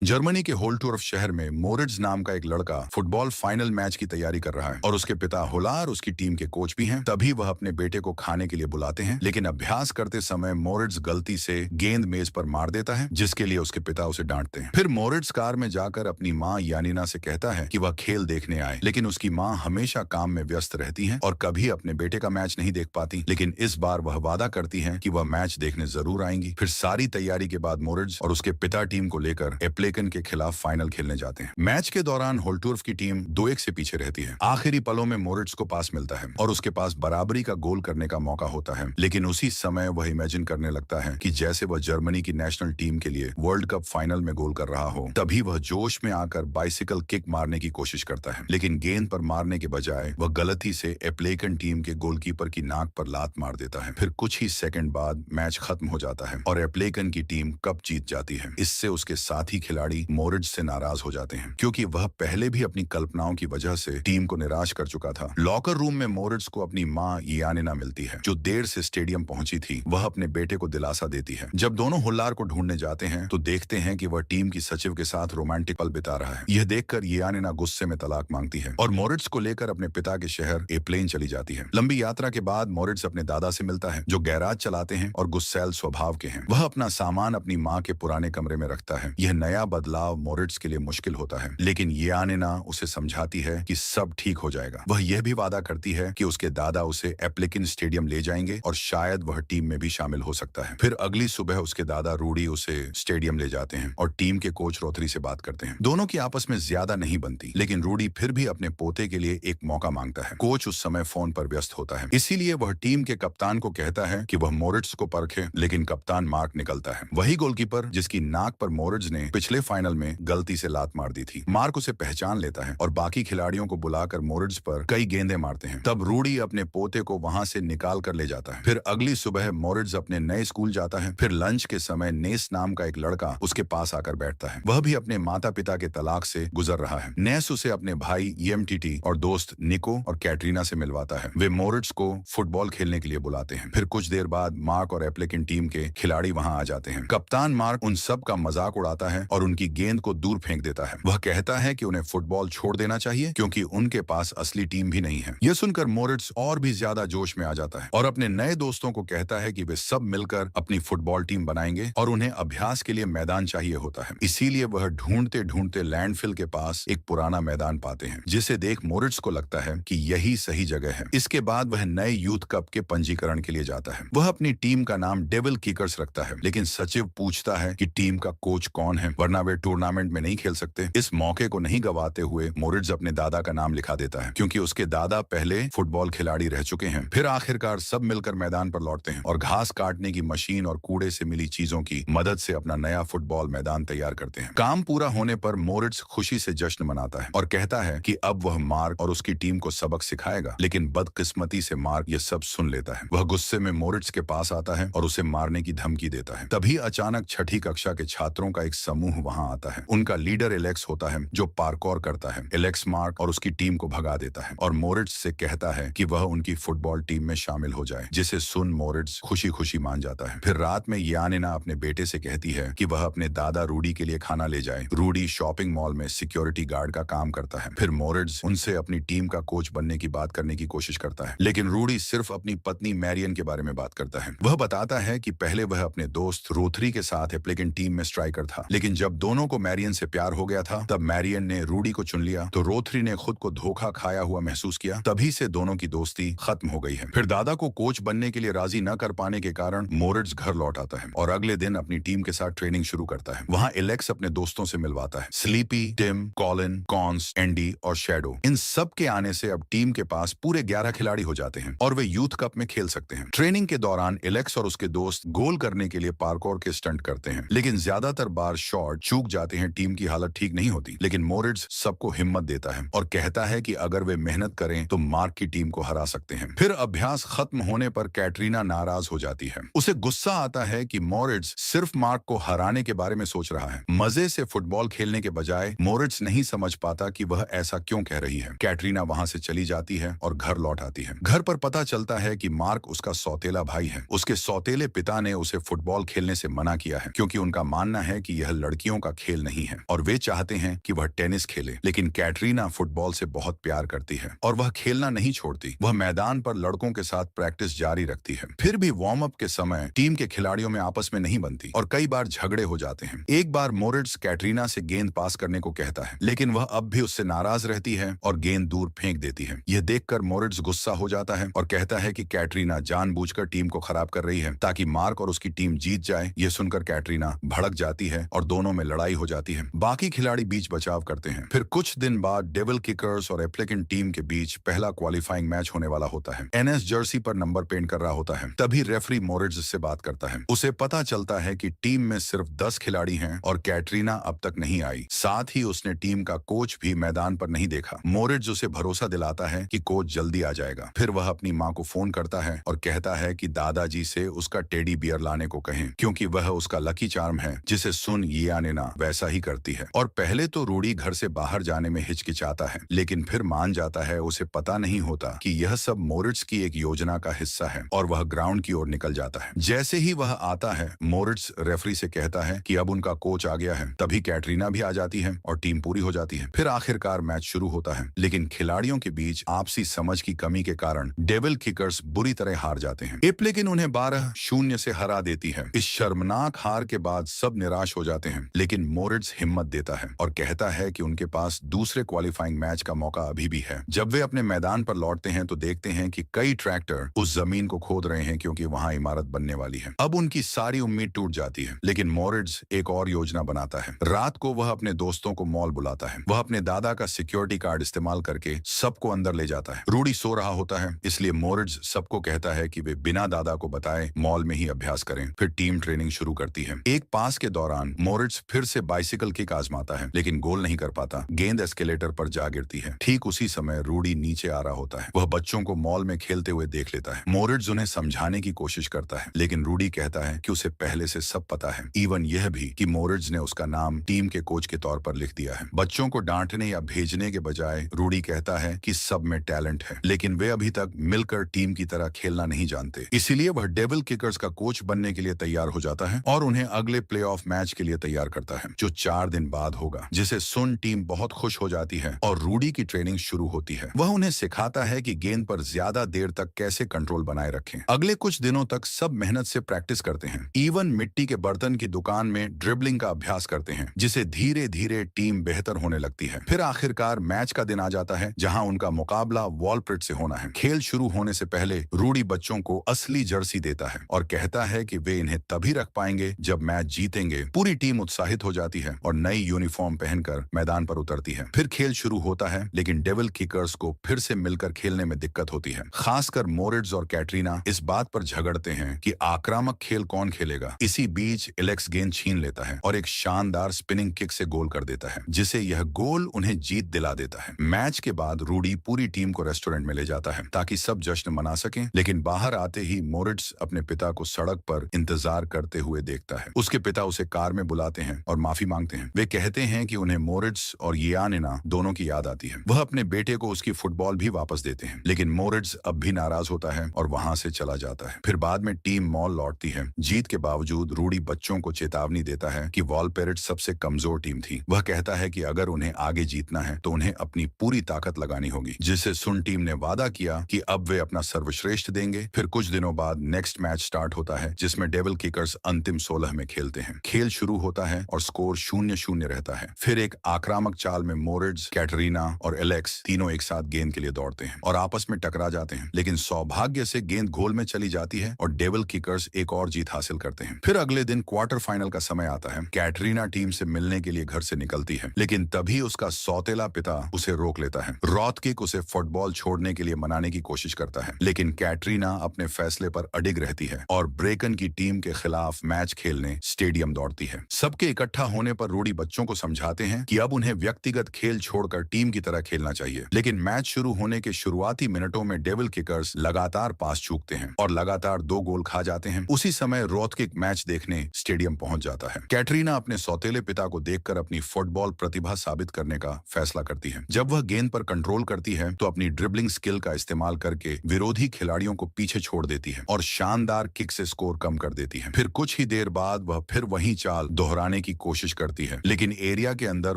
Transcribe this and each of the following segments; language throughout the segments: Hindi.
जर्मनी के होल्टुर्फ शहर में मोरिट्ज नाम का एक लड़का फुटबॉल फाइनल मैच की तैयारी कर रहा है और उसके पिता हुलार उसकी टीम के कोच भी हैं। तभी वह अपने बेटे को खाने के लिए बुलाते हैं, लेकिन अभ्यास करते समय मोरिट्ज गलती से गेंद मेज पर मार देता है, जिसके लिए उसके पिता उसे डांटते हैं। फिर मोरिट्ज कार में जाकर अपनी माँ यानिना से कहता है कि वह खेल देखने आए, लेकिन उसकी माँ हमेशा काम में व्यस्त रहती है और कभी अपने बेटे का मैच नहीं देख पाती। लेकिन इस बार वह वादा करती है कि वह मैच देखने जरूर आएंगी। फिर सारी तैयारी के बाद मोरिट्ज और उसके पिता टीम को लेकर एप्लेकन के खिलाफ फाइनल खेलने जाते हैं। मैच के दौरान होल्टुर्फ की टीम 2-1 से पीछे रहती है। आखिरी पलों में मोरिट्ज को पास मिलता है और उसके पास बराबरी का गोल करने का मौका होता है, लेकिन उसी समय वह इमेजिन करने लगता है कि जैसे वह जर्मनी की नेशनल टीम के लिए वर्ल्ड कप फाइनल में गोल कर रहा हो। तभी वह जोश में आकर बाइसिकल किक मारने की कोशिश करता है, लेकिन गेंद पर मारने के बजाय वह गलती से एप्लेकन टीम के गोलकीपर की नाक पर लात मार देता है। फिर कुछ ही सेकंड बाद मैच खत्म हो जाता है और एप्लेकन की टीम कप जीत जाती है। इससे उसके साथी खिलाड़ी मोरिट्ज से नाराज हो जाते हैं, क्योंकि वह पहले भी अपनी कल्पनाओं की वजह से टीम को निराश कर चुका था। लॉकर रूम में मोरिट्ज को अपनी माँ यानिना मिलती है, जो देर से स्टेडियम पहुंची थी। वह अपने बेटे को दिलासा देती है। जब दोनों हुल्लार को ढूंढने जाते हैं तो देखते हैं कि वह टीम की सचिव के साथ रोमांटिक पल बिता रहा है। यह देखकर यानिना गुस्से में तलाक मांगती है और मोरिट्ज को लेकर अपने पिता के शहर एप्लेन चली जाती है। लंबी यात्रा के बाद मोरिट्ज अपने दादा से मिलता है, जो गैराज चलाते हैं और गुस्सैल स्वभाव के हैं। वह अपना सामान अपनी माँ के पुराने कमरे में रखता है। यह नया बदलाव मोरिट्ज के लिए मुश्किल होता है, लेकिन यानिना उसे समझाती है कि सब ठीक हो जाएगा। वह यह भी वादा करती है कि उसके दादा उसे एप्लेकिन स्टेडियम ले जाएंगे और शायद वह टीम में भी शामिल हो सकता है। फिर अगली सुबह उसके दादा रूडी उसे स्टेडियम ले जाते हैं और टीम के कोच रोथरी से बात करते हैं। दोनों की आपस में ज्यादा नहीं बनती, लेकिन रूडी फिर भी अपने पोते के लिए एक मौका मांगता है। कोच उस समय फोन पर व्यस्त होता है, इसीलिए वह टीम के कप्तान को कहता है कि वह मोरिट्ज को परखे, लेकिन कप्तान मार्क निकलता है, वही गोलकीपर जिसकी नाक पर मोरिट्ज ने पिछले फाइनल में गलती से लात मार दी थी। मार्क उसे पहचान लेता है और बाकी खिलाड़ियों को बुलाकर मोरिट्ज पर कई गेंदें मारते हैं। तब रूडी अपने पोते को वहां से निकाल कर ले जाता है। फिर अगली सुबह मोरिट्ज अपने नए स्कूल जाता है। फिर लंच के समय नेस नाम का एक लड़का उसके पास आकर बैठता है। वह भी अपने माता पिता के तलाक से गुजर रहा है। नेस उसे अपने भाई ईएमटीटी और दोस्त निको और कैटरीना से मिलवाता है। वे मोरिट्ज को फुटबॉल खेलने के लिए बुलाते हैं। फिर कुछ देर बाद मार्क और एप्लेकिन टीम के खिलाड़ी वहां आ जाते हैं। कप्तान मार्क उन सब का मजाक उड़ाता है और उनकी गेंद को दूर फेंक देता है। वह कहता है कि उन्हें फुटबॉल छोड़ देना चाहिए, क्योंकि उनके पास असली टीम भी नहीं है। यह सुनकर मोरिट्ज और भी ज्यादा जोश में आ जाता है और अपने नए दोस्तों को कहता है कि वे सब मिलकर अपनी फुटबॉल टीम बनाएंगे और उन्हें अभ्यास के लिए मैदान चाहिए होता है। इसीलिए वह ढूंढते ढूंढते लैंडफिल के पास एक पुराना मैदान पाते हैं, जिसे देख मोरिट्ज को लगता है कि यही सही जगह है। इसके बाद वह नए यूथ कप के पंजीकरण के लिए जाता है। वह अपनी टीम का नाम डेविल किकर्स रखता है, लेकिन सचिव पूछता है कि टीम का कोच कौन है, वरना वे टूर्नामेंट में नहीं खेल सकते। इस मौके को नहीं गवाते हुए मोरिट्ज अपने दादा का नाम लिखा देता है, क्योंकि उसके दादा पहले फुटबॉल खिलाड़ी रह चुके हैं। फिर आखिरकार सब मिलकर मैदान पर लौटते हैं और घास काटने की मशीन और कूड़े से मिली चीजों की मदद से अपना नया फुटबॉल मैदान तैयार करते हैं। काम पूरा होने पर मोरिट्ज खुशी से जश्न मनाता है और कहता है कि अब वह मार्क और उसकी टीम को सबक सिखाएगा, लेकिन बदकिस्मती से मार्क ये सब सुन लेता है। वह गुस्से में मोरिट्ज के पास आता है और उसे मारने की धमकी देता है। तभी अचानक छठी कक्षा के छात्रों का एक समूह वहां आता है। उनका लीडर एलेक्स होता है, जो पार्कोर करता है। एलेक्स मार्क और उसकी टीम को भगा देता है और मोरिट्ज से कहता है कि वह उनकी फुटबॉल टीम में शामिल हो जाए, जिसे सुन मोरिट्ज खुशी खुशी मान जाता है। फिर रात में यानिना अपने बेटे से कहती है कि वह अपने दादा रूडी के लिए खाना ले जाए। रूडी शॉपिंग मॉल में सिक्योरिटी गार्ड का काम करता है। फिर मोरिट्ज उनसे अपनी टीम का कोच बनने की बात करने की कोशिश करता है, लेकिन रूडी सिर्फ अपनी पत्नी मैरियन के बारे में बात करता है। वह बताता है कि पहले वह अपने दोस्त रोथरी के साथ एप्लेकिन टीम में स्ट्राइकर था, लेकिन जब दोनों को मैरियन से प्यार हो गया था, तब मैरियन ने रूडी को चुन लिया, तो रोथरी ने खुद को धोखा खाया हुआ महसूस किया। तभी से दोनों की दोस्ती खत्म हो गई है। फिर दादा को कोच बनने के लिए राजी न कर पाने के कारण मोरिट्ज घर लौट आता है और अगले दिन अपनी टीम के साथ ट्रेनिंग शुरू करता है। वहां एलेक्स अपने दोस्तों से मिलवाता है। स्लीपी, टिम, कॉलिन, कॉन्स, एंडी और शैडो, इन सब के आने से अब टीम के पास पूरे 11 खिलाड़ी हो जाते हैं और वे यूथ कप में खेल सकते हैं। ट्रेनिंग के दौरान एलेक्स और उसके दोस्त गोल करने के लिए पार्कोर के स्टंट करते हैं, लेकिन ज्यादातर बार शॉट चूक जाते हैं। टीम की हालत ठीक नहीं होती, लेकिन मोरिट्ज सबको हिम्मत देता है और कहता है कि अगर वे मेहनत करें तो मार्क की टीम को हरा सकते हैं। फिर अभ्यास खत्म होने पर कैटरीना नाराज हो जाती है। उसे गुस्सा आता है कि मोरिट्ज सिर्फ मार्क को हराने के बारे में सोच रहा है, मजे से फुटबॉल खेलने के बजाय। मोरिट्ज नहीं समझ पाता कि वह ऐसा क्यों कह रही है। कैटरीना वहां से चली जाती है और घर लौट आती है। घर पर पता चलता है कि मार्क उसका सौतेला भाई है। उसके सौतेले पिता ने उसे फुटबॉल खेलने से मना किया है, क्योंकि उनका मानना है कि यह लड़कियों खिलाड़ियों का खेल नहीं है और वे चाहते हैं कि वह टेनिस खेले। लेकिन कैटरीना फुटबॉल से बहुत प्यार करती है और वह खेलना नहीं छोड़ती। वह मैदान पर लड़कों के साथ प्रैक्टिस जारी रखती है। फिर भी वार्म अप के समय टीम के खिलाड़ियों में आपस में नहीं बनती और कई बार झगड़े हो जाते हैं। एक बार मोरिट्ज कैटरीना से गेंद पास करने को कहता है, लेकिन वह अब भी उससे नाराज रहती है और गेंद दूर फेंक देती है। यह देखकर मोरिट्ज गुस्सा हो जाता है और कहता है कि कैटरीना जानबूझकर टीम को खराब कर रही है ताकि मार्क और उसकी टीम जीत जाए। यह सुनकर कैटरीना भड़क जाती है और दोनों में लड़ाई हो जाती है। बाकी खिलाड़ी बीच बचाव करते हैं। फिर कुछ दिन बाद डेविल किकर्स और एप्लिकेंट टीम के बीच पहला क्वालिफाइंग मैच होने वाला होता है। एनएस जर्सी पर नंबर पेंट कर रहा होता है। तभी रेफरी मोरिट्ज से बात करता है। उसे पता चलता है कि टीम में सिर्फ 10 खिलाड़ी हैं और कैटरीना अब तक नहीं आई। साथ ही उसने टीम का कोच भी मैदान पर नहीं देखा। मोरिट्ज उसे भरोसा दिलाता है कि कोच जल्दी आ जाएगा। फिर वह अपनी माँ को फोन करता है और कहता है कि दादाजी से उसका टेडी बियर लाने को कहें, क्योंकि वह उसका लकी चार्म है जिसे सुन येआनेना वैसा ही करती है। और पहले तो रूडी घर से बाहर जाने में हिचकिचाता है, लेकिन फिर मान जाता है। उसे पता नहीं होता कि यह सब मोरिट्ज की एक योजना का हिस्सा है और वह ग्राउंड की ओर निकल जाता है। जैसे ही वह आता है, मोरिट्ज रेफरी से कहता है कि अब उनका कोच आ गया है। तभी कैटरीना भी आ जाती है और टीम पूरी हो जाती है। फिर आखिरकार मैच शुरू होता है, लेकिन खिलाड़ियों के बीच आपसी समझ की कमी के कारण डेविल किकर्स बुरी तरह हार जाते हैं। लेकिन उन्हें 12-0 से हरा देती है। इस शर्मनाक हार के बाद सब निराश हो जाते हैं, लेकिन मोरिट्ज हिम्मत देता है और कहता है कि उनके पास दूसरे क्वालिफाइंग मैच का मौका अभी भी है। जब वे अपने मैदान पर लौटते हैं तो देखते हैं कि कई ट्रैक्टर उस जमीन को खोद रहे हैं, क्योंकि वहां इमारत बनने वाली है। अब उनकी सारी उम्मीद टूट जाती है, लेकिन मोरिट्ज एक और योजना बनाता है। रात को वह अपने दोस्तों को मॉल बुलाता है। वह अपने दादा का सिक्योरिटी कार्ड इस्तेमाल करके सबको अंदर ले जाता है। रूडी सो रहा होता है, इसलिए मोरिट्ज सबको कहता है कि वे बिना दादा को बताए मॉल में ही अभ्यास करें। फिर टीम ट्रेनिंग शुरू करती है। एक पास के दौरान मोरिट्ज फिर से बाइसिकल किक आजमाता है, लेकिन गोल नहीं कर पाता। गेंद एस्केलेटर पर जा गिरती है। ठीक उसी समय रूडी नीचे आ रहा होता है। वह बच्चों को मॉल में खेलते हुए देख लेता है। मोरिट्ज उन्हें समझाने की कोशिश करता है, लेकिन रूडी कहता है कि उसे पहले से सब पता है, इवन यह भी कि मोरिट्ज ने उसका नाम टीम के कोच के तौर पर लिख दिया है। बच्चों को डांटने या भेजने के बजाय रूडी कहता है कि सब में टैलेंट है, लेकिन वे अभी तक मिलकर टीम की तरह खेलना नहीं जानते। इसीलिए वह डेविल किकर्स का कोच बनने के लिए तैयार हो जाता है और उन्हें अगले प्लेऑफ मैच के लिए तैयार करता है, जो 4 दिन बाद होगा, जिसे सुन टीम बहुत खुश हो जाती है और रूडी की ट्रेनिंग शुरू होती है। वह उन्हें सिखाता है कि गेंद पर ज्यादा देर तक कैसे कंट्रोल बनाए रखें। अगले कुछ दिनों तक सब मेहनत से प्रैक्टिस करते हैं। इवन मिट्टी के बर्तन की दुकान में ड्रिबलिंग का अभ्यास करते हैं, जिसे धीरे धीरे टीम बेहतर होने लगती है। फिर आखिरकार मैच का दिन आ जाता है, जहां उनका मुकाबला वॉलप्रिट से होना है। खेल शुरू होने से पहले रूडी बच्चों को असली जर्सी देता है और कहता है कि वे इन्हें तभी रख पाएंगे जब मैच जीतेंगे। पूरी टीम उत्साहित हो जाती है और नई यूनिफॉर्म पहनकर मैदान पर उतरती है। फिर खेल शुरू होता है, लेकिन डेविल किकर्स को फिर से मिलकर खेलने में दिक्कत होती है। खासकर मोरिट्ज और कैटरीना इस बात पर झगड़ते हैं कि आक्रामक खेल कौन खेलेगा। इसी बीच एलेक्स गेंद छीन लेता है और एक शानदार स्पिनिंग किक से गोल कर देता है, जिसे यह गोल उन्हें जीत दिला देता है। मैच के बाद रूडी पूरी टीम को रेस्टोरेंट में ले जाता है ताकि सब जश्न मना सकें, लेकिन बाहर आते ही मोरिट्ज अपने पिता को सड़क पर इंतजार करते हुए देखता है। उसके पिता उसे कार में बुलाते हैं और माफी मांगते हैं। वे कहते हैं कि उन्हें मोरिट्ज और येआनेना दोनों की याद आती है। वह अपने बेटे को उसकी फुटबॉल भी वापस देते हैं, लेकिन मोरिट्ज अब भी नाराज होता है और वहां से चला जाता है। फिर बाद में टीम मॉल लौटती है। जीत के बावजूद रूडी बच्चों को चेतावनी देता है कि वॉलपेरिट सबसे कमजोर टीम थी। वह कहता है कि अगर उन्हें आगे जीतना है तो उन्हें अपनी पूरी ताकत लगानी होगी, जिससे सुन टीम ने वादा किया कि अब वे अपना सर्वश्रेष्ठ देंगे। फिर कुछ दिनों बाद नेक्स्ट मैच स्टार्ट होता है, जिसमें डेविल किकर्स अंतिम 16 में खेलते हैं। खेल शुरू होता है और स्कोर 0-0 रहता है। फिर एक आक्रामक चाल में मोरिट्ज, कैटरीना और एलेक्स तीनों एक साथ गेंद के लिए दौड़ते हैं और आपस में टकरा जाते हैं, लेकिन सौभाग्य से गेंद गोल में चली जाती है और डेविल किकर्स एक और जीत हासिल करते हैं। फिर अगले दिन क्वार्टर फाइनल का समय आता है। कैटरीना टीम से मिलने के लिए घर से निकलती है, लेकिन तभी उसका सौतेला पिता उसे रोक लेता है। रॉथकिक उसे फुटबॉल छोड़ने के लिए मनाने की कोशिश करता है, लेकिन कैटरीना अपने फैसले पर अडिग रहती है और ब्रेकन की टीम के खिलाफ मैच खेलने स्टेडियम दौड़ती है। सबके इकट्ठा होने पर रूडी बच्चों को समझाते हैं कि अब उन्हें व्यक्तिगत खेल छोड़कर टीम की तरह खेलना चाहिए, लेकिन मैच शुरू होने के शुरुआती मिनटों में डेविल किकर्स लगातार पास चूकते हैं और लगातार 2 गोल खा जाते हैं। उसी समय रॉथकिक मैच देखने स्टेडियम पहुंच जाता है। कैटरीना अपने सौतेले पिता को देखकर अपनी फुटबॉल प्रतिभा साबित करने का फैसला करती है। जब वह गेंद पर कंट्रोल करती है तो अपनी ड्रिबलिंग स्किल का इस्तेमाल करके विरोधी खिलाड़ियों को पीछे छोड़ देती है और शानदार किक से स्कोर कम कर देती है। फिर कुछ ही देर बाद वह फिर वही चाल दोहराने की कोशिश करती है, लेकिन एरिया के अंदर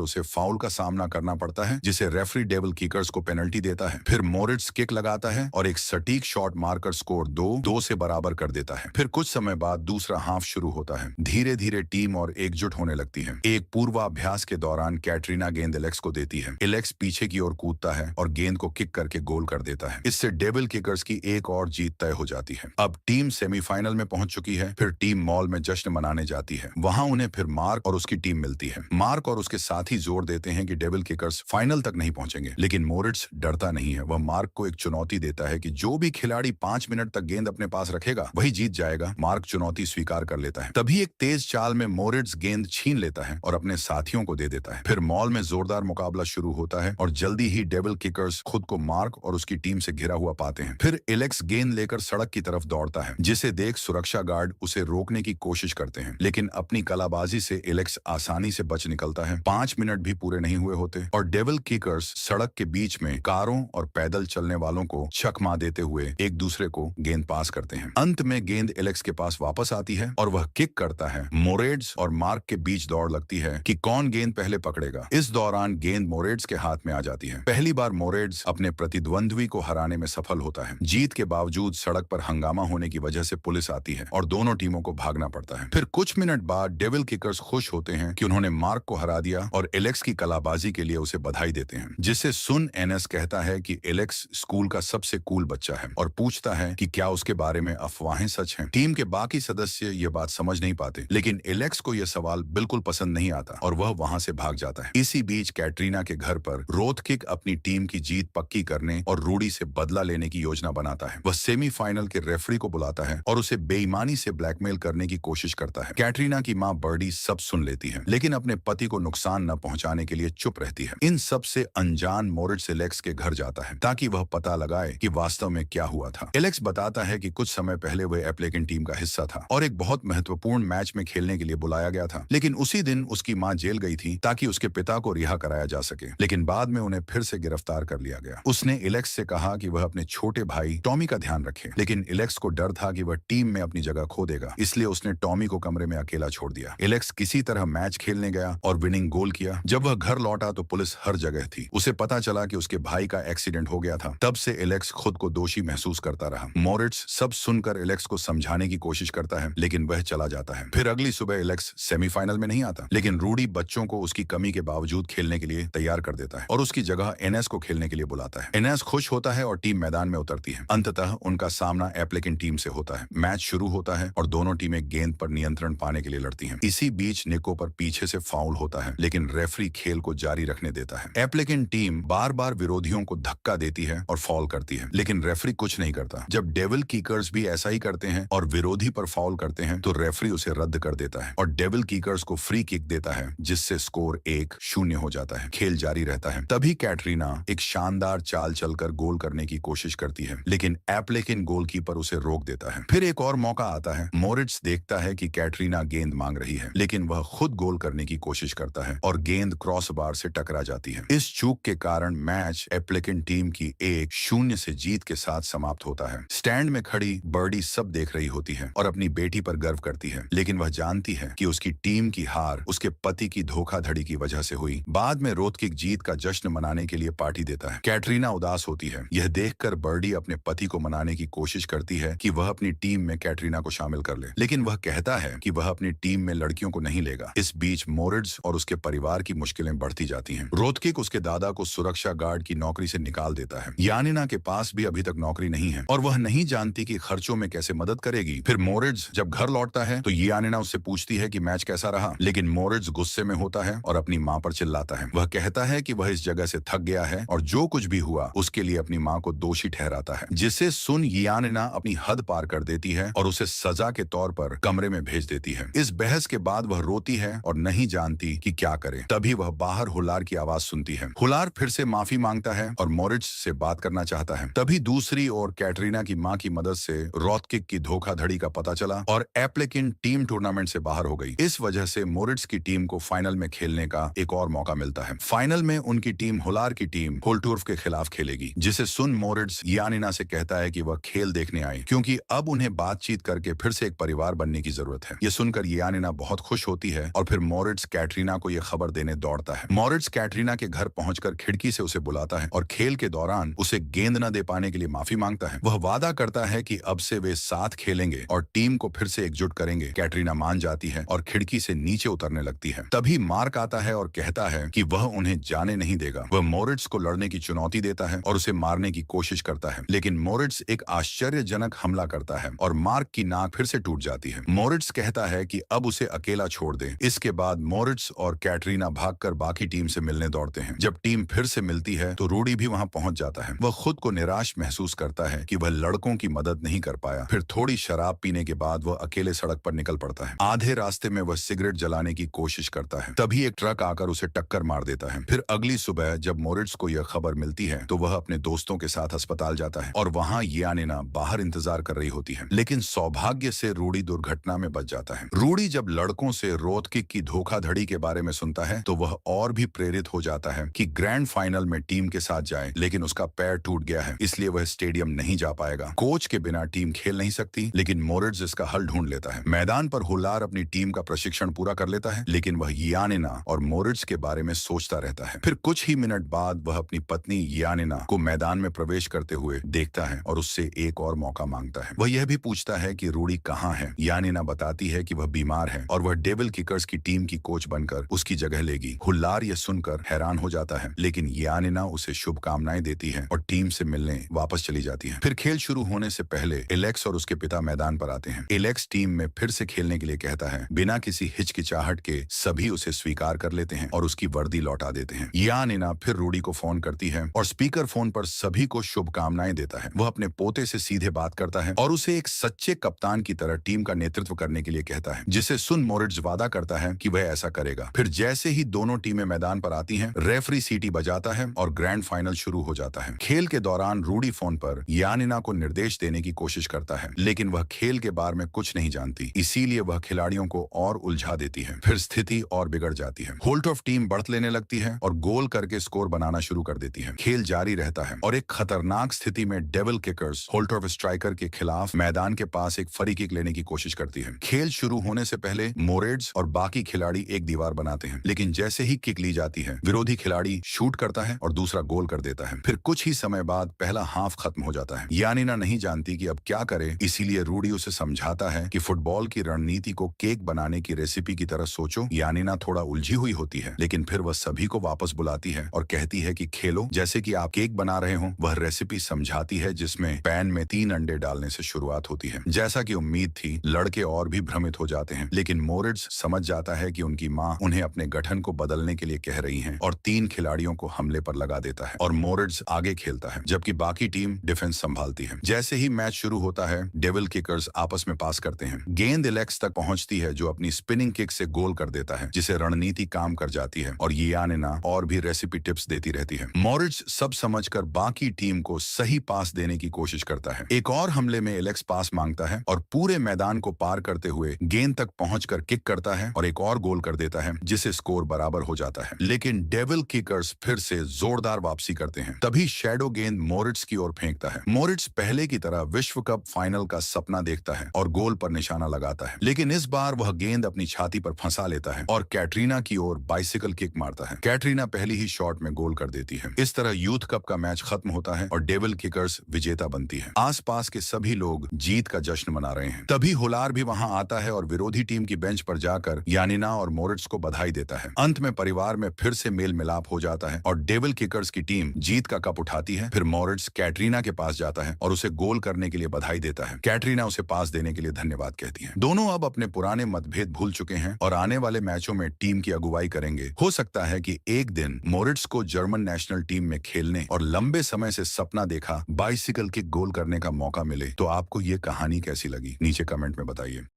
उसे फाउल का सामना करना पड़ता है, जिसे रेफरी डेविल किकर्स को पेनल्टी देता है। फिर मोरिट्स किक लगाता है और एक सटीक शॉट मारकर स्कोर 2-2 से बराबर कर देता है। फिर कुछ समय बाद दूसरा हाफ शुरू होता है। धीरे धीरे टीम और एकजुट होने लगती है। एक पूर्वाभ्यास के दौरान कैटरीना गेंद एलेक्स को देती है। एलेक्स पीछे की ओर कूदता है और गेंद को किक करके गोल कर देता है। इससे डेविल किकर्स की एक और जीत तय हो जाती है। अब टीम सेमीफाइनल में पहुंच चुकी है। फिर टीम मॉल में जश्न मनाने जाती है। वहां उन्हें फिर मार्क और उसकी टीम मिलती है। मार्क और उसके साथी जोर देते हैं कि डेविल किकर्स फाइनल तक नहीं पहुंचेंगे, लेकिन मोरिट्स डरता नहीं है। वह मार्क को एक चुनौती देता है कि जो भी खिलाड़ी 5 मिनट तक गेंद अपने पास रखेगा वही जीत जाएगा। मार्क चुनौती स्वीकार कर लेता है। तभी एक तेज चाल में मोरिट्स गेंद छीन लेता है और अपने साथियों को दे देता है। फिर मॉल में जोरदार मुकाबला शुरू होता है और जल्दी ही डेविल किकर्स खुद को मार्क और उसकी टीम से घिरा हुआ पाते हैं। फिर एलेक्स गेंद लेकर सड़क की तरफ दौड़ता है, जिसे देख सुरक्षा गार्ड उसे रोकने की कोशिश करते हैं, लेकिन अपनी कलाबाजी से एलेक्स आसानी से बच निकलता है। 5 मिनट भी पूरे नहीं हुए होते और डेविल किकर्स सड़क के बीच में कारों और पैदल चलने वालों को चकमा देते हुए एक दूसरे को गेंद पास करते हैं। अंत में गेंद एलेक्स के पास वापस आती है और वह किक करता है। मोरेट्स और मार्क के बीच दौड़ लगती है कि कौन गेंद पहले पकड़ेगा। इस दौरान गेंद मोरेट्स के हाथ में आ जाती है। पहली बार मोरेट्स अपने प्रतिद्वंद्वी को हराने में सफल होता है। जीत के बावजूद सड़क पर हंगामा होने की वजह से पुलिस आती है और दोनों टीमों को भागना पड़ता है। फिर कुछ मिनट बाद डेविल किकर्स खुश होते हैं कि उन्होंने मार्क को हरा दिया और एलेक्स की कलाबाजी के लिए उसे बधाई देते हैं, जिससे सुन एनएस कहता है कि एलेक्स स्कूल का सबसे कूल बच्चा है और पूछता है कि क्या उसके बारे में अफवाहें सच हैं। टीम के बाकी सदस्य ये बात समझ नहीं पाते, लेकिन एलेक्स को यह सवाल बिल्कुल पसंद नहीं आता और वह वहां से भाग जाता है। इसी बीच कैटरीना के घर पर रोथकिक अपनी टीम की जीत पक्की करने और रूडी से बदला लेने की योजना बनाता है। वह सेमीफाइनल के रेफरी को बुलाता है और उसे बेईमानी से ब्लैकमेल करने की कोशिश करता है। कैटरीना की मां बर्डी सब सुन लेती है, लेकिन अपने पति को नुकसान न पहुंचाने के लिए चुप रहती है। इन सब से अनजान मोरिट्स एलेक्स के घर जाता है ताकि वह पता लगाए कि वास्तव में क्या हुआ था। एलेक्स बताता है कि कुछ समय पहले वह एप्लेकिन टीम का हिस्सा था और एक बहुत महत्वपूर्ण मैच में खेलने के लिए बुलाया गया था, लेकिन उसी दिन उसकी मां जेल गई थी ताकि उसके पिता को रिहा कराया जा सके, लेकिन बाद में उन्हें फिर से गिरफ्तार कर लिया गया। उसने एलेक्स से कहा कि वह अपने छोटे भाई टॉमी का ध्यान रखे, लेकिन एलेक्स को डर था कि वह टीम में अपनी जगह खो देगा, इसलिए उसने टॉमी को कमरे में अकेला छोड़ दिया। एलेक्स किसी तरह मैच खेलने गया और विनिंग गोल किया। जब वह घर लौटा तो पुलिस हर जगह थी। उसे पता चला कि उसके भाई का एक्सीडेंट हो गया था। तब से एलेक्स खुद को दोषी महसूस करता रहा। मोरिट्स सब सुनकर एलेक्स को समझाने की कोशिश करता है, लेकिन वह चला जाता है। फिर अगली सुबह एलेक्स सेमीफाइनल में नहीं आता, लेकिन रूडी बच्चों को उसकी कमी के बावजूद खेलने के लिए तैयार कर देता है और उसकी जगह एनएस को खेलने के लिए बुलाता है। एनएस खुश होता है और टीम मैदान में उतरती है। अंततः उनका सामना एप्लेकिन टीम से होता है। मैच शुरू होता है और दोनों टीमें गेंद पर नियंत्रण पाने के लिए लड़ती हैं। इसी बीच निको पर पीछे से फाउल होता है, लेकिन रेफरी खेल को जारी रखने देता है। एप्लेकिन टीम बार बार विरोधियों को धक्का देती है और फाउल करती है, लेकिन रेफरी कुछ नहीं करता। जब डेविल कीकर्स भी ऐसा ही करते हैं और विरोधी पर फाउल करते हैं तो रेफरी उसे रद्द कर देता है और डेविल कीकर्स को फ्री किक देता है, जिससे स्कोर 1-0 हो जाता है। खेल जारी रहता है। तभी कैटरीना एक शानदार चाल चलकर गोल करने की कोशिश करती है, लेकिन एप्लेकिन गोलकीपर उसे रोक देता है। फिर एक और मौका आता है। मोरिट्स देखता है कि कैटरीना गेंद मांग रही है, लेकिन वह खुद गोल करने की कोशिश करता है और गेंद क्रॉस बार से टकरा जाती है। इस चूक के कारण मैच एप्लेकिन टीम की 1-0 से जीत के साथ समाप्त होता है। स्टैंड में खड़ी बर्डी सब देख रही होती है और अपनी बेटी पर गर्व करती है, लेकिन वह जानती है कि उसकी टीम की हार उसके पति की धोखाधड़ी की वजह से हुई। बाद में रोथकिक जीत का जश्न मनाने के लिए पार्टी देता है। कैटरीना उदास होती है। यह देखकर बर्डी अपने पति को मनाने की कोशिश करती है कि वह अपनी टीम में कैटरीना को शामिल कर ले, लेकिन वह कहता है कि वह अपनी टीम में लड़कियों को नहीं लेगा। इस बीच मोरिट्स और उसके परिवार की मुश्किलें बढ़ती जाती हैं। रोथकिक उसके दादा को सुरक्षा गार्ड की नौकरी से निकाल देता है। यानिना के पास भी अभी तक नौकरी नहीं है और वह नहीं जानती कि खर्चों में कैसे मदद करेगी। फिर मोरिट्स जब घर लौटता है तो यानिना उससे पूछती है कि मैच कैसा रहा, लेकिन मोरिट्स गुस्से में होता है और अपनी मां पर चिल्लाता है। वह कहता है कि वह इस जगह से थक गया है और जो कुछ भी हुआ उसके लिए अपनी मां को दोषी ठहराता है, जिससे सुन यानिना अपनी हद पार कर देती है और उसे सजा के तौर पर कमरे में भेज देती है। इस बहस के बाद वह रोती है और नहीं जानती कि क्या करे। तभी वह बाहर हुलार की आवाज सुनती है। हुलार फिर से माफी मांगता है और मोरिट्स से बात करना चाहता है। तभी दूसरी ओर कैटरीना की मां की मदद से रोथकिक की धोखाधड़ी का पता चला और एप्लेकिन टीम टूर्नामेंट से बाहर हो गई। इस वजह से मोरिट्स की टीम को फाइनल में खेलने का एक और मौका मिलता है। फाइनल में उनकी टीम हुलार की टीम होल्टूर्फ के खिलाफ खेलेगी, जिसे सुन मोरिट्स यानिना से कहता है कि वह खेल देखने आए, क्योंकि अब उन्हें बातचीत करके फिर से एक परिवार बनने की जरूरत है। यह सुनकर यानिना बहुत खुश होती होती है और फिर मोरिट्स कैटरीना को यह खबर देने दौड़ता है। मोरिट्स कैटरीना के घर पहुंचकर खिड़की से उसे बुलाता है और खेल के दौरान उसे गेंद न दे पाने के लिए माफी मांगता है। वह वादा करता है कि अब से वे साथ खेलेंगे और टीम को फिर से एकजुट करेंगे। कैटरीना मान जाती है और खिड़की से नीचे उतरने लगती है। तभी मार्क आता है और कहता है कि वह उन्हें जाने नहीं देगा। वह मोरिट्स को लड़ने की चुनौती देता है और उसे मारने की कोशिश करता है, लेकिन मोरिट्स एक आश्चर्यजनक हमला करता है और मार्क की नाक फिर से टूट जाती है। मोरिट्स कहता है कि अब उसे अकेला छोड़ दे। इसके बाद मोरिट्स और कैटरीना भागकर बाकी टीम से मिलने दौड़ते हैं। जब टीम फिर से मिलती है तो रूडी भी वहां पहुंच जाता है। वह खुद को निराश महसूस करता है कि वह लड़कों की मदद नहीं कर पाया। फिर थोड़ी शराब पीने के बाद वह अकेले सड़क पर निकल पड़ता है। आधे रास्ते में वह सिगरेट जलाने की कोशिश करता है, तभी एक ट्रक आकर उसे टक्कर मार देता है। फिर अगली सुबह जब मोरिट्स को यह खबर मिलती है तो वह अपने दोस्तों के साथ अस्पताल जाता है और वहां यानिना बाहर इंतजार कर रही होती है, लेकिन सौभाग्य से रूडी दुर्घटना में बच जाता है। रूडी जब लड़कों से रोड किक की धोखाधड़ी के बारे में सुनता है तो वह और भी प्रेरित हो जाता है कि ग्रैंड फाइनल में टीम के साथ जाए, लेकिन उसका पैर टूट गया है, इसलिए वह स्टेडियम नहीं जा पाएगा। कोच के बिना टीम खेल नहीं सकती, लेकिन मोरिट्स इसका हल ढूंढ लेता है। मैदान पर हुल्लार अपनी टीम का प्रशिक्षण पूरा कर लेता है, लेकिन वह यानिना और मोरिट्स के बारे में सोचता रहता है। फिर कुछ ही मिनट बाद वह अपनी पत्नी यानिना को मैदान में प्रवेश करते हुए देखता है और उससे एक और मौका मांगता है। वह यह भी पूछता है कि रूडी कहाँ है। यानिना बताती है कि वह बीमार है और वह डेविल किकर्स की टीम की कोच बनकर उसकी जगह लेगी। हुल्लार यह सुनकर हैरान हो जाता है, लेकिन यानिना उसे शुभकामनाएं देती है और टीम से मिलने वापस चली जाती है। फिर खेल शुरू होने से पहले एलेक्स और उसके पिता मैदान पर आते हैं। एलेक्स टीम में फिर से खेलने के लिए कहता है। बिना किसी हिचकिचाहट के सभी उसे स्वीकार कर लेते हैं और उसकी वर्दी लौटा देते हैं। यानिना फिर रूडी को फोन करती है और स्पीकर फोन पर सभी को शुभकामनाएं देता है। वह अपने पोते से सीधे बात करता है और उसे एक सच्चे कप्तान की तरह टीम का नेतृत्व करने के लिए कहता है, जिसे सुन मोरिट्स वादा करता है कि वह ऐसा करेगा। फिर जैसे ही दोनों टीमें मैदान पर आती हैं, रेफरी सीटी बजाता है और ग्रैंड फाइनल शुरू हो जाता है। खेल के दौरान रूडी फोन पर यानिना को निर्देश देने की कोशिश करता है, लेकिन वह खेल के बारे में कुछ नहीं जानती, इसीलिए वह खिलाड़ियों को और उलझा देती है। फिर स्थिति और बिगड़ जाती है। होल्टऑफ टीम बढ़त लेने लगती है और गोल करके स्कोर बनाना शुरू कर देती है। खेल जारी रहता है और एक खतरनाक स्थिति में डेविल किकर्स होल्टऑफ स्ट्राइकर के खिलाफ मैदान के पास एक फ्री किक लेने की कोशिश करती है। खेल शुरू होने से पहले मोरिट्स और बाकी खिलाड़ी एक दीवार बनाते हैं, लेकिन जैसे ही किक ली जाती है विरोधी खिलाड़ी शूट करता है और दूसरा गोल कर देता है। फिर कुछ ही समय बाद पहला हाफ खत्म हो जाता है। यानिना नहीं जानती कि अब क्या करे, इसीलिए रूडी उसे समझाता है कि फुटबॉल की रणनीति को केक बनाने की रेसिपी की तरह सोचो। यानिना थोड़ा उलझी हुई होती है, लेकिन फिर वह सभी को वापस बुलाती है और कहती है कि खेलो जैसे कि आप केक बना रहे हो। वह रेसिपी समझाती है जिसमें पैन में 3 अंडे डालने से शुरुआत होती है। जैसा कि उम्मीद थी, लड़के और भी भ्रमित हो जाते हैं, लेकिन मोरिट्स समझ जाता है कि उनकी माँ उन्हें अपने गठन को बदलने के लिए कह रही है और 3 खिलाड़ियों को हमले पर लगा देता है और मोरिट्स आगे खेलता है, जबकि बाकी टीम डिफेंस संभालती है। जैसे ही मैच शुरू होता है, डेविल किकर्स आपस में पास करते हैं। गेंद एलेक्स तक पहुंचती है जो अपनी स्पिनिंग किक से गोल कर देता है, जिसे रणनीति काम कर जाती है और यानिना और भी रेसिपी टिप्स देती रहती है। मोरिट्स सब समझकर बाकी टीम को सही पास देने की कोशिश करता है। एक और हमले में एलेक्स पास मांगता है और पूरे मैदान को पार करते हुए गेंद तक पहुंचकर किक करता है और एक और गोल कर देता है, जिससे स्कोर बराबर हो जाता है। लेकिन डेविल किकर्स फिर से जोरदार वापसी करते हैं। तभी शैडो गेंद मोरिट्स की ओर फेंकता है। मोरिट्स पहले की तरह विश्व कप फाइनल का सपना देखता है और गोल पर निशाना लगाता है, लेकिन इस बार वह गेंद अपनी छाती पर फंसा लेता है और कैटरीना की ओर बाइसिकल किक मारता है। कैटरीना पहली ही शॉट में गोल कर देती है। इस तरह यूथ कप का मैच खत्म होता है और डेविल किकर्स विजेता बनती है। आसपास के सभी लोग जीत का जश्न मना रहे हैं। तभी हुलार भी वहां आता है और विरोधी टीम की बेंच पर जाकर यानिना और मोरिट्स को बधाई देता है। अंत में परिवार में फिर से मेल मिलाप हो जाता है और डेविल किकर्स की टीम जीत का कप उठाती है। फिर मोरिट्स कैटरीना के पास जाता है और उसे गोल करने के लिए बधाई देता है। कैटरीना उसे पास देने के लिए धन्यवाद कहती है। दोनों अब अपने पुराने मतभेद भूल चुके हैं और आने वाले मैचों में टीम की अगुवाई करेंगे। हो सकता है कि एक दिन मोरिट्स को जर्मन नेशनल टीम में खेलने और लंबे समय से सपना देखा बाइसिकल किक गोल करने का मौका मिले। तो आपको ये कहानी कैसी लगी, नीचे कमेंट में बताइए।